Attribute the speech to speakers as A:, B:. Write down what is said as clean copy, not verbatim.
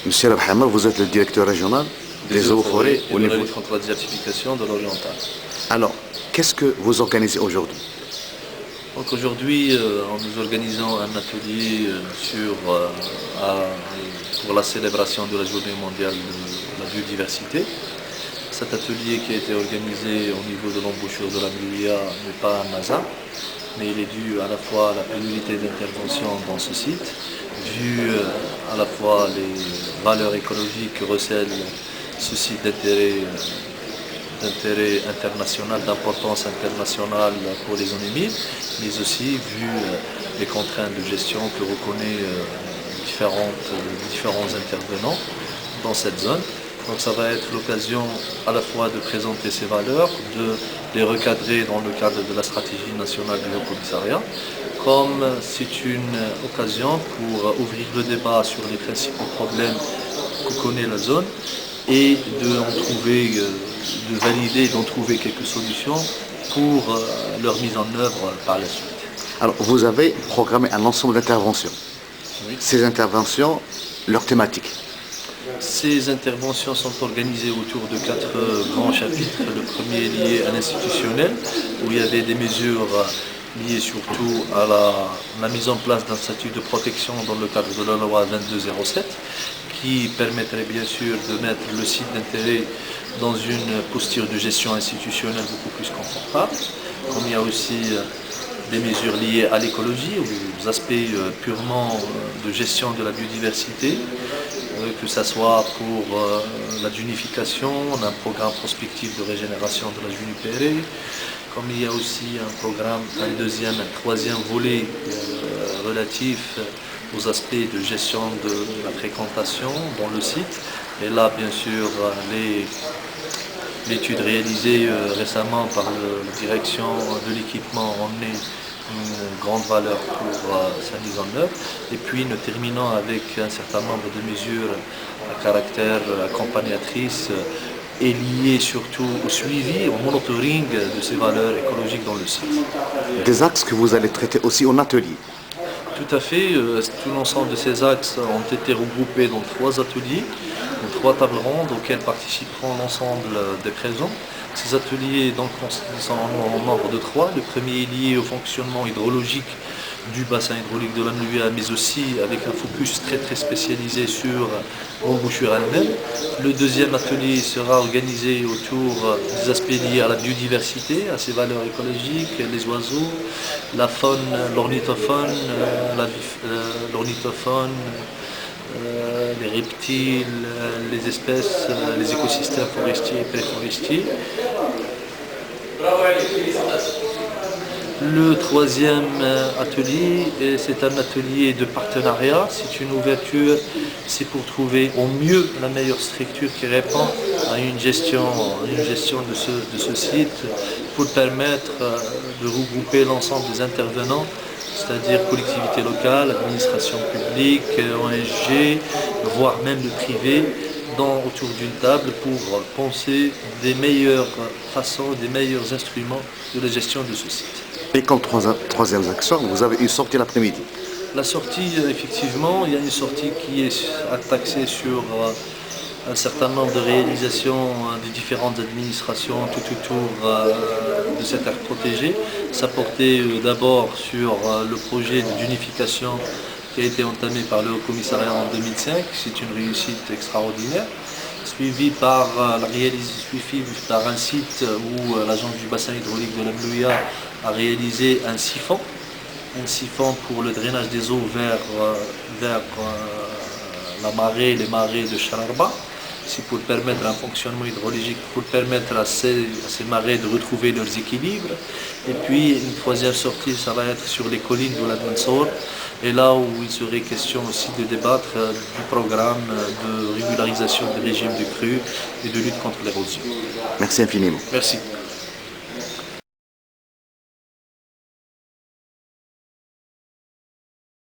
A: Monsieur Abhamar, vous êtes le directeur régional des eaux et forêts
B: et
A: au
B: de la
A: niveau.
B: lutte contre la désertification de l'Oriental.
A: Alors, qu'est-ce que vous organisez aujourd'hui?
B: Donc aujourd'hui, nous organisons un atelier pour la célébration de la Journée mondiale de la biodiversité. Cet atelier qui a été organisé au niveau de l'embouchure de la Mluia n'est pas un hasard, mais il est dû à la fois à la pénibilité d'intervention dans ce site, vu à la fois les valeurs écologiques que recèle ce site d'intérêt international, d'importance internationale pour les zones humides, mais aussi vu les contraintes de gestion que reconnaît différents intervenants dans cette zone. Donc ça va être l'occasion à la fois de présenter ces valeurs, de les recadrer dans le cadre de la stratégie nationale du Haut-Commissariat, comme c'est une occasion pour ouvrir le débat sur les principaux problèmes que connaît la zone et de valider, d'en trouver quelques solutions pour leur mise en œuvre par la suite.
A: Alors, vous avez programmé un ensemble d'interventions.
B: Oui.
A: Ces interventions, leur thématique.
B: Ces interventions sont organisées autour de 4 grands chapitres. Le premier est lié à l'institutionnel, où il y avait des mesures liées surtout à la mise en place d'un statut de protection dans le cadre de la loi 2207, qui permettrait bien sûr de mettre le site d'intérêt dans une posture de gestion institutionnelle beaucoup plus confortable. Comme il y a aussi des mesures liées à l'écologie, aux aspects purement de gestion de la biodiversité, que ce soit pour la dunification, un programme prospectif de régénération de la junipérée, comme il y a aussi un programme, un troisième volet relatif aux aspects de gestion de la fréquentation dans le site. Et là, bien sûr, l'étude réalisée récemment par la direction de l'équipement en est une grande valeur pour sa mise en œuvre. Et puis nous terminons avec un certain nombre de mesures à caractère accompagnatrice et liées surtout au suivi, au monitoring de ces valeurs écologiques dans le site.
A: Des axes que vous allez traiter aussi en atelier.
B: Tout à fait, tout l'ensemble de ces axes ont été regroupés dans 3 ateliers, dans 3 tables rondes auxquelles participeront l'ensemble des présents. Ces ateliers donc, sont en nombre de 3. Le premier est lié au fonctionnement hydrologique du bassin hydraulique de la Mluia, mais aussi avec un focus très spécialisé sur l'embouchure elle-même. Le deuxième atelier sera organisé autour des aspects liés à la biodiversité, à ses valeurs écologiques, les oiseaux, la faune, l'ornithofaune, les reptiles, les espèces, les écosystèmes forestiers et préforestiers. Le troisième atelier, c'est un atelier de partenariat, c'est une ouverture, c'est pour trouver au mieux la meilleure structure qui répond à une gestion de ce site, pour permettre de regrouper l'ensemble des intervenants, c'est-à-dire collectivités locales, administration publique, ONG, voire même le privé, autour d'une table pour penser des meilleures façons, des meilleurs instruments de la gestion de ce site.
A: Et comme troisième action, vous avez une sortie l'après-midi.
B: La sortie, effectivement, il y a une sortie qui est axée sur un certain nombre de réalisations des différentes administrations tout autour de cette aire protégée. Ça portait d'abord sur le projet d'unification qui a été entamé par le Haut-Commissariat en 2005. C'est une réussite extraordinaire, suivi par un site où l'agence du bassin hydraulique de la Mluia a réalisé un siphon pour le drainage des eaux vers les marais de Chararba. C'est pour permettre un fonctionnement hydrologique, pour permettre à ces marais de retrouver leurs équilibres. Et puis une troisième sortie, ça va être sur les collines de la Mansour, et là où il serait question aussi de débattre du programme de régularisation du régime de crue et de lutte contre l'érosion.
A: Merci infiniment.
B: Merci.